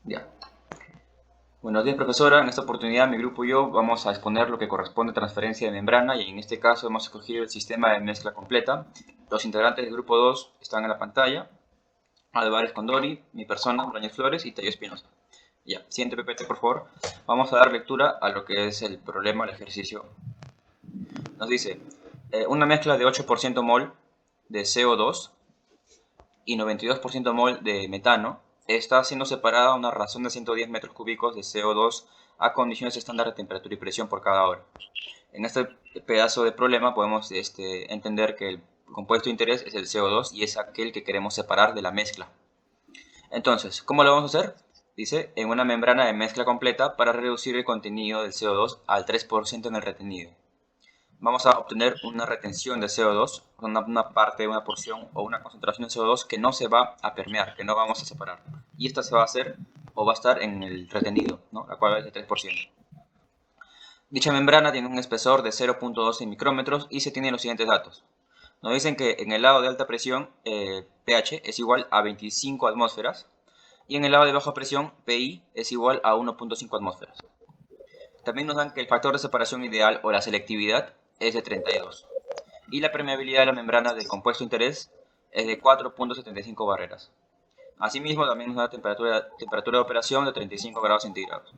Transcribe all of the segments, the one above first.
Ya. Buenos días, profesora. En esta oportunidad, mi grupo y yo vamos a exponer lo que corresponde a transferencia de membrana y en este caso hemos escogido el sistema de mezcla completa. Los integrantes del grupo 2 están en la pantalla. Álvarez Condori, mi persona, Brañez Flores y Tayo Espinosa. Ya, siguiente PPT, por favor. Vamos a dar lectura a lo que es el problema, el ejercicio. Nos dice, una mezcla de 8% mol de CO2 y 92% mol de metano está siendo separada a una razón de 110 metros cúbicos de CO2 a condiciones estándar de temperatura y presión por cada hora. En este pedazo de problema podemos entender que el compuesto de interés es el CO2 y es aquel que queremos separar de la mezcla. Entonces, ¿cómo lo vamos a hacer? Dice, en una membrana de mezcla completa para reducir el contenido del CO2 al 3% en el retenido. Vamos a obtener una retención de CO2, una parte, una porción o una concentración de CO2 que no se va a permear, que no vamos a separar. Y esta se va a hacer o va a estar en el retenido, ¿no? La cual es de 3%. Dicha membrana tiene un espesor de 0.12 micrómetros y se tienen los siguientes datos. Nos dicen que en el lado de alta presión, pH es igual a 25 atmósferas y en el lado de baja presión, PI es igual a 1.5 atmósferas. También nos dan que el factor de separación ideal o la selectividad es de 32 y la permeabilidad de la membrana del compuesto de interés es de 4.75 barreras. Asimismo, también nos da temperatura de operación de 35 grados centígrados.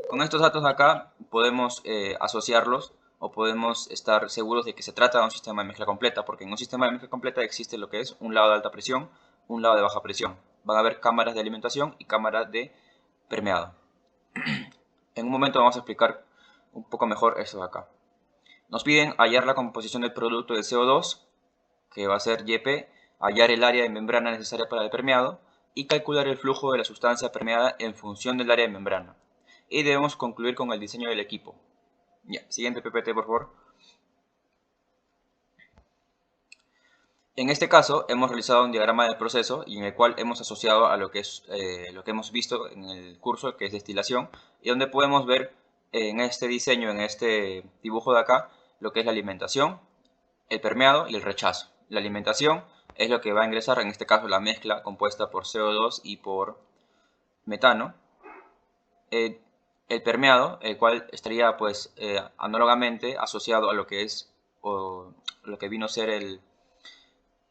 Con estos datos acá podemos asociarlos o podemos estar seguros de que se trata de un sistema de mezcla completa, porque en un sistema de mezcla completa existe lo que es un lado de alta presión, un lado de baja presión. Van a haber cámaras de alimentación y cámaras de permeado. En un momento vamos a explicar un poco mejor esto de acá. Nos piden hallar la composición del producto de CO2, que va a ser YP, hallar el área de membrana necesaria para el permeado y calcular el flujo de la sustancia permeada en función del área de membrana. Y debemos concluir con el diseño del equipo. Ya, siguiente PPT, por favor. En este caso hemos realizado un diagrama del proceso y en el cual hemos asociado a lo que es lo que hemos visto en el curso, que es destilación, y donde podemos ver en este diseño, en este dibujo de acá, lo que es la alimentación, el permeado y el rechazo. La alimentación es lo que va a ingresar, en este caso la mezcla compuesta por CO2 y por metano. El permeado, el cual estaría pues análogamente asociado a lo que es o lo que vino a ser el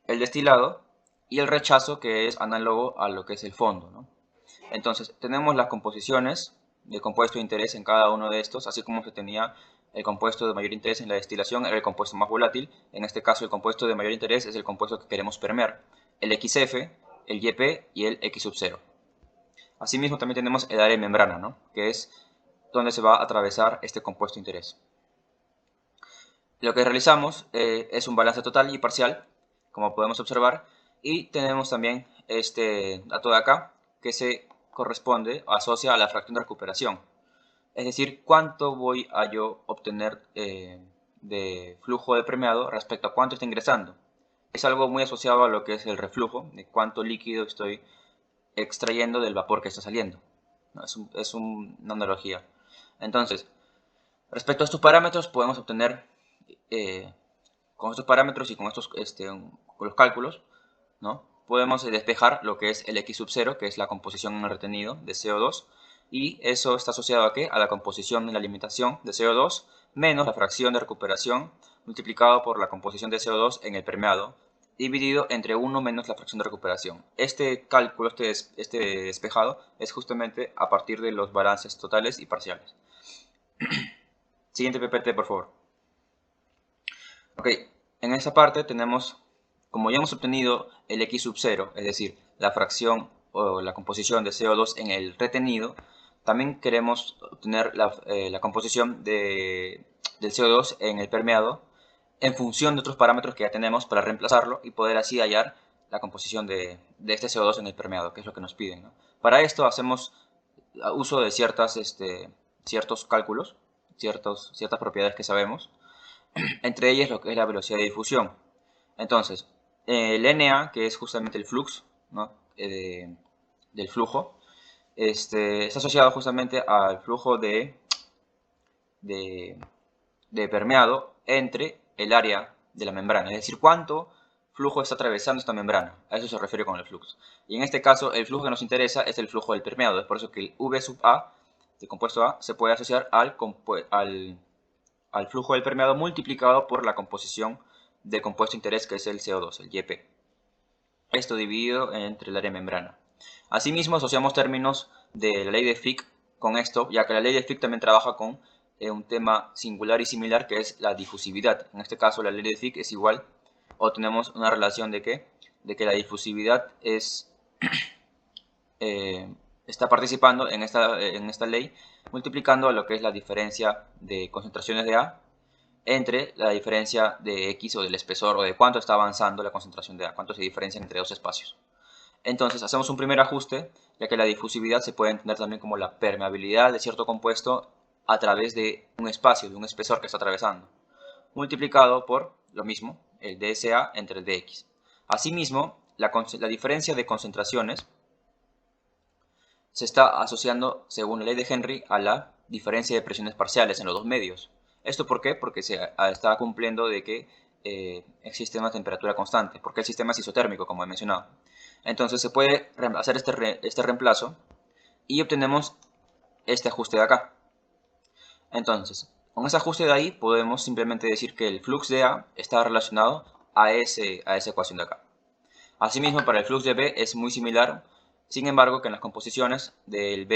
destilado, y el rechazo, que es análogo a lo que es el fondo, ¿no? Entonces tenemos las composiciones de compuesto de interés en cada uno de estos, así como se tenía el compuesto de mayor interés en la destilación, era el compuesto más volátil. En este caso el compuesto de mayor interés es el compuesto que queremos permear, el XF, el YP y el X sub 0. Asimismo también tenemos el área de membrana, ¿no? Que es donde se va a atravesar este compuesto de interés. Lo que realizamos es un balance total y parcial, como podemos observar, y tenemos también este dato de acá que se corresponde o asocia a la fracción de recuperación. Es decir, cuánto voy a yo obtener de flujo de permeado respecto a cuánto está ingresando. Es algo muy asociado a lo que es el reflujo, de cuánto líquido estoy extrayendo del vapor que está saliendo. ¿No? Una analogía. Entonces, respecto a estos parámetros podemos obtener eh, con estos parámetros y con estos con los cálculos, ¿no? Podemos despejar lo que es el X sub 0, que es la composición en el retenido de CO2, y eso está asociado a ¿qué? A la composición en la alimentación de CO2 menos la fracción de recuperación multiplicado por la composición de CO2 en el permeado, dividido entre 1 menos la fracción de recuperación. Este cálculo, este despejado, es justamente a partir de los balances totales y parciales. Siguiente PPT, por favor. Ok, en esta parte tenemos, como ya hemos obtenido el X sub 0, es decir, la fracción o la composición de CO2 en el retenido, también queremos obtener la composición del CO2 en el permeado en función de otros parámetros que ya tenemos para reemplazarlo y poder así hallar la composición de este CO2 en el permeado, que es lo que nos piden, ¿no? Para esto hacemos uso de ciertos cálculos, ciertas propiedades que sabemos, entre ellas lo que es la velocidad de difusión. Entonces, el NA, que es justamente el flux, ¿no? Del flujo, está asociado justamente al flujo de permeado entre el área de la membrana, es decir, cuánto flujo está atravesando esta membrana. A eso se refiere con el flujo. Y en este caso, el flujo que nos interesa es el flujo del permeado. Es por eso que el V sub A, del compuesto A, se puede asociar al flujo del permeado multiplicado por la composición del compuesto de interés, que es el CO2, el YP. Esto dividido entre el área de membrana. Asimismo, asociamos términos de la ley de Fick con esto, ya que la ley de Fick también trabaja con un tema singular y similar, que es la difusividad. En este caso, la ley de Fick es igual, o tenemos una relación de que la difusividad está participando en esta ley, multiplicando lo que es la diferencia de concentraciones de A entre la diferencia de X o del espesor, o de cuánto está avanzando la concentración de A, cuánto se diferencian entre dos espacios. Entonces hacemos un primer ajuste, ya que la difusividad se puede entender también como la permeabilidad de cierto compuesto a través de un espacio, de un espesor que está atravesando, multiplicado por lo mismo, el dSA entre el dx. Asimismo, la diferencia de concentraciones se está asociando, según la ley de Henry, a la diferencia de presiones parciales en los dos medios. ¿Esto por qué? Porque se está cumpliendo de que existe una temperatura constante, porque el sistema es isotérmico, como he mencionado. Entonces se puede hacer este reemplazo y obtenemos este ajuste de acá. Entonces, con ese ajuste de ahí podemos simplemente decir que el flux de A está relacionado a esa ecuación de acá. Asimismo, para el flux de B es muy similar, sin embargo, que en las composiciones del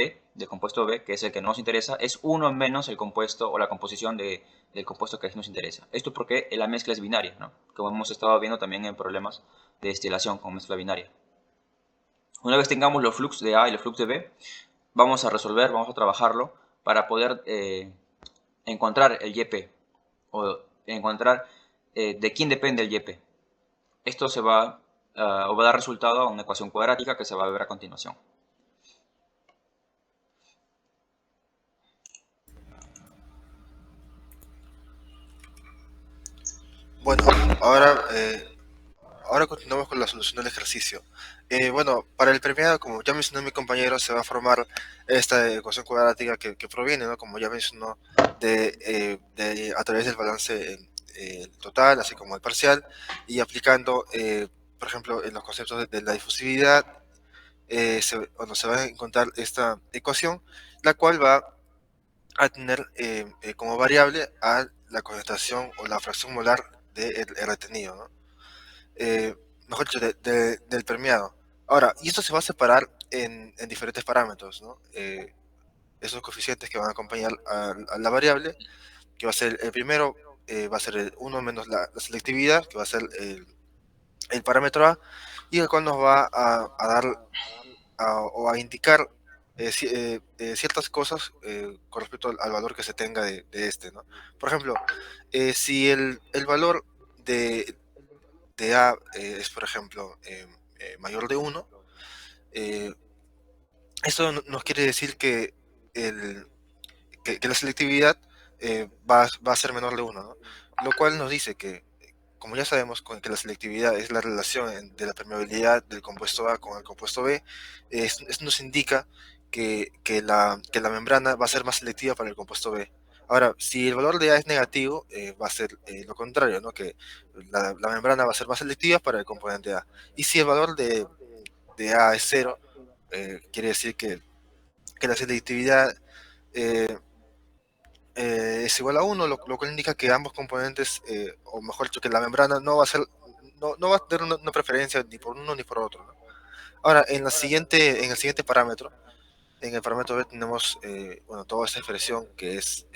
compuesto B, que es el que nos interesa, es uno menos el compuesto o la composición del compuesto que nos interesa. Esto porque la mezcla es binaria, ¿no? Como hemos estado viendo también en problemas de destilación con mezcla binaria. Una vez tengamos los flux de A y los flux de B, vamos a trabajarlo para poder encontrar el YP o encontrar de quién depende el YP. Esto o va a dar resultado a una ecuación cuadrática que se va a ver a continuación. Bueno, ahora continuamos con la solución del ejercicio. Bueno, para el permeado, como ya mencionó mi compañero, se va a formar esta ecuación cuadrática que proviene, ¿no? Como ya mencionó, a través del balance total, así como el parcial, y aplicando, por ejemplo, en los conceptos de la difusividad, se va a encontrar esta ecuación, la cual va a tener como variable a la concentración o la fracción molar del retenido, ¿no? eh, Mejor dicho, del permeado. Ahora, y esto se va a separar en diferentes parámetros, ¿no? Esos coeficientes que van a acompañar a la variable, que va a ser el primero, va a ser el 1 menos la selectividad, que va a ser el parámetro A, y el cual nos va a dar o a indicar ciertas cosas con respecto al valor que se tenga de este, ¿no? Por ejemplo, si el valor de A es, por ejemplo, mayor de 1, eh, esto nos quiere decir el, que la selectividad va a ser menor de 1, ¿no? Lo cual nos dice que, como ya sabemos, que la selectividad es la relación de la permeabilidad del compuesto A con el compuesto B, esto nos indica que la membrana va a ser más selectiva para el compuesto B. Ahora, si el valor de A es negativo, va a ser lo contrario, ¿no? Que la membrana va a ser más selectiva para el componente A. Y si el valor de A es cero, quiere decir que la selectividad eh, es igual a uno, lo cual indica que ambos componentes, o mejor dicho, que la membrana no va a ser, no va a tener una preferencia ni por uno ni por otro, ¿no? Ahora, en el siguiente parámetro, en el parámetro B tenemos bueno, toda esta expresión que es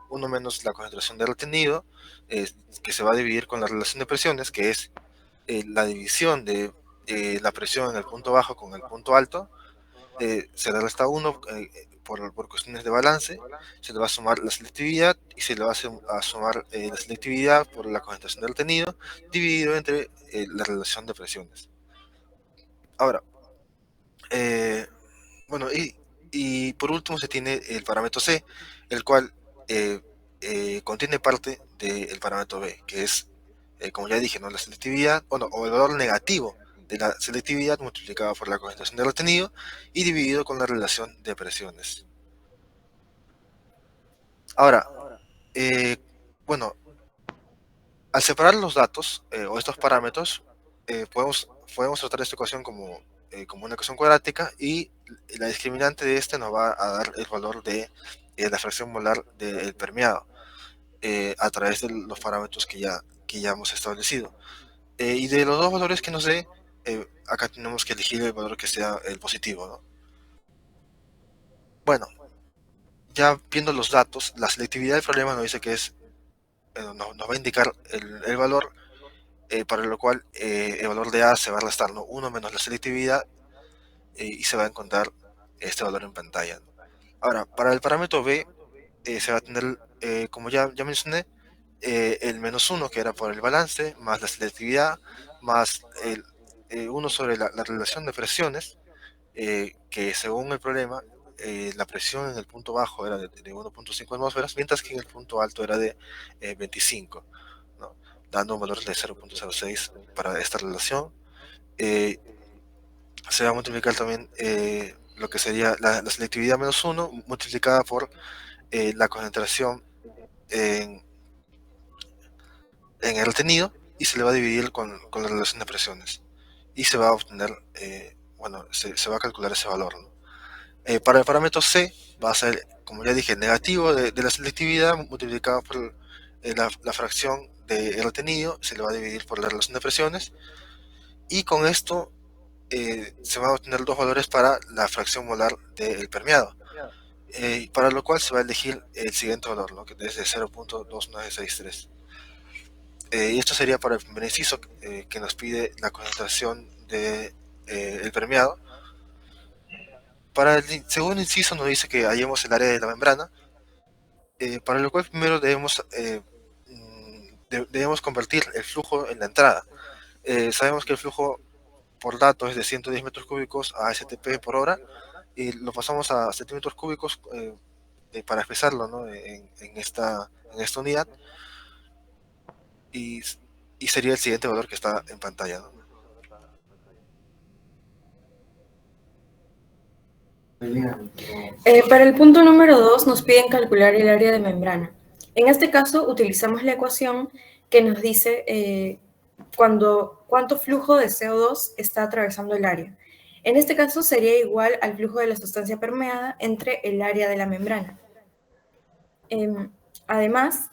1 menos la concentración de retenido, eh, que se va a dividir con la relación de presiones, que es la división de la presión en el punto bajo con el punto alto, se le resta 1 por cuestiones de balance, se le va a sumar la selectividad y se le va a sumar la selectividad por la concentración del retenido dividido entre la relación de presiones. Ahora, eh, bueno, y por último se tiene el parámetro C, el cual contiene parte del parámetro B, que es, como ya dije, ¿no? La selectividad, o el valor negativo de la selectividad multiplicado por la concentración de retenido y dividido con la relación de presiones. Ahora, bueno, al separar los datos o estos parámetros, podemos tratar esta ecuación como una ecuación cuadrática y la discriminante de este nos va a dar el valor de la fracción molar del permeado a través de los parámetros que ya hemos establecido. Y de los dos valores que nos dé, acá tenemos que elegir el valor que sea el positivo, ¿no? Bueno, ya viendo los datos, la selectividad del problema nos dice que nos va a indicar el valor para lo cual el valor de A se va a restar, ¿no? 1 menos la selectividad y se va a encontrar este valor en pantalla, ¿no? Ahora, para el parámetro B se va a tener, como ya mencioné, el menos 1 que era por el balance, más la selectividad, más el 1 sobre la relación de presiones, que según el problema, la presión en el punto bajo era de 1.5 atmósferas, mientras que en el punto alto era de 25, ¿no? Dando un valor de 0.06 para esta relación. Eh, Se va a multiplicar también lo que sería la selectividad menos 1 multiplicada por la concentración en, en el retenido y se le va a dividir con la relación de presiones y se va a obtener, bueno, se va a calcular ese valor, ¿no? Para el parámetro C va a ser, como ya dije, negativo de la selectividad multiplicado por la fracción del retenido, se le va a dividir por la relación de presiones y con esto se van a obtener dos valores para la fracción molar del permeado, para lo cual se va a elegir el siguiente valor, ¿no? Que es de 0.2963. Y esto sería para el primer inciso que nos pide la concentración del permeado. Para el segundo inciso nos dice que hallemos el área de la membrana, para lo cual primero debemos convertir el flujo en la entrada. Sabemos que el flujo por datos es de 110 metros cúbicos a STP por hora y lo pasamos a centímetros cúbicos para expresarlo, ¿no? en esta unidad y, y sería el siguiente valor que está en pantalla, ¿no? Para el punto número 2 nos piden calcular el área de membrana. En este caso utilizamos la ecuación que nos dice cuánto flujo de CO2 está atravesando el área. En este caso sería igual al flujo de la sustancia permeada entre el área de la membrana. Además,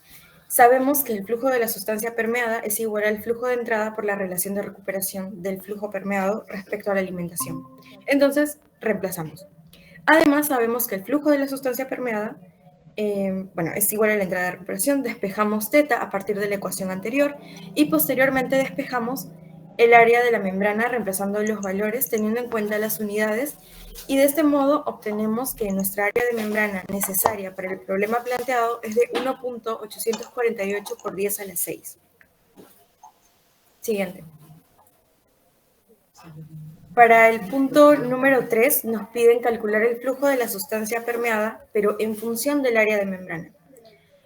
sabemos que el flujo de la sustancia permeada es igual al flujo de entrada por la relación de recuperación del flujo permeado respecto a la alimentación. Entonces, reemplazamos. Además, sabemos que el flujo de la sustancia permeada es igual a la entrada de recuperación. Despejamos θ a partir de la ecuación anterior y posteriormente despejamos el área de la membrana reemplazando los valores teniendo en cuenta las unidades y de este modo obtenemos que nuestra área de membrana necesaria para el problema planteado es de 1.848 por 10 a la 6. Siguiente. Para el punto número 3 nos piden calcular el flujo de la sustancia permeada, pero en función del área de membrana.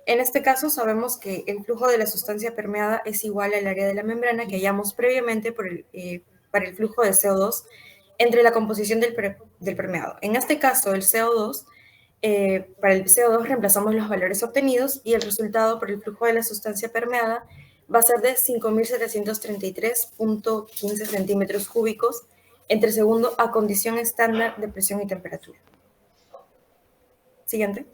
En este caso sabemos que el flujo de la sustancia permeada es igual al área de la membrana que hallamos previamente para el flujo de CO2 entre la composición del permeado. En este caso, para el CO2 reemplazamos los valores obtenidos y el resultado por el flujo de la sustancia permeada va a ser de 5.733.15 centímetros cúbicos entre segundo a condición estándar de presión y temperatura. Siguiente.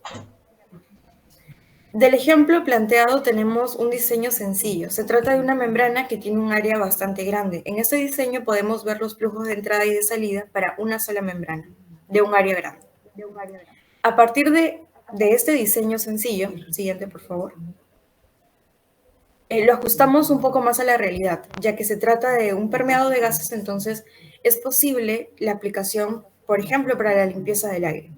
Del ejemplo planteado tenemos un diseño sencillo. Se trata de una membrana que tiene un área bastante grande. En este diseño podemos ver los flujos de entrada y de salida para una sola membrana, de un área grande. A partir de este diseño sencillo, siguiente por favor, lo ajustamos un poco más a la realidad, ya que se trata de un permeado de gases, entonces es posible la aplicación, por ejemplo, para la limpieza del aire.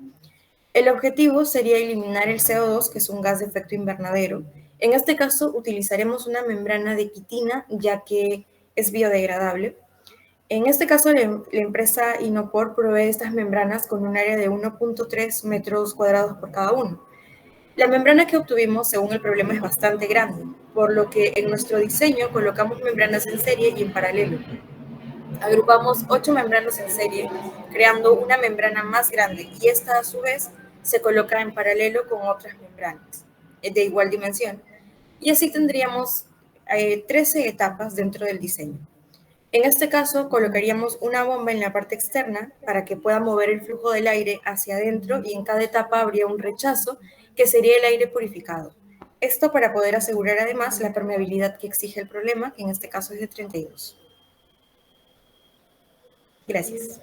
El objetivo sería eliminar el CO2, que es un gas de efecto invernadero. En este caso, utilizaremos una membrana de quitina, ya que es biodegradable. En este caso, la empresa Inopor provee estas membranas con un área de 1.3 metros cuadrados por cada uno. La membrana que obtuvimos, según el problema, es bastante grande, por lo que en nuestro diseño colocamos membranas en serie y en paralelo. Agrupamos 8 membranas en serie, creando una membrana más grande y esta a su vez se coloca en paralelo con otras membranas de igual dimensión. Y así tendríamos 13 etapas dentro del diseño. En este caso, colocaríamos una bomba en la parte externa para que pueda mover el flujo del aire hacia adentro y en cada etapa habría un rechazo que sería el aire purificado. Esto para poder asegurar además la permeabilidad que exige el problema, que en este caso es de 32. Gracias.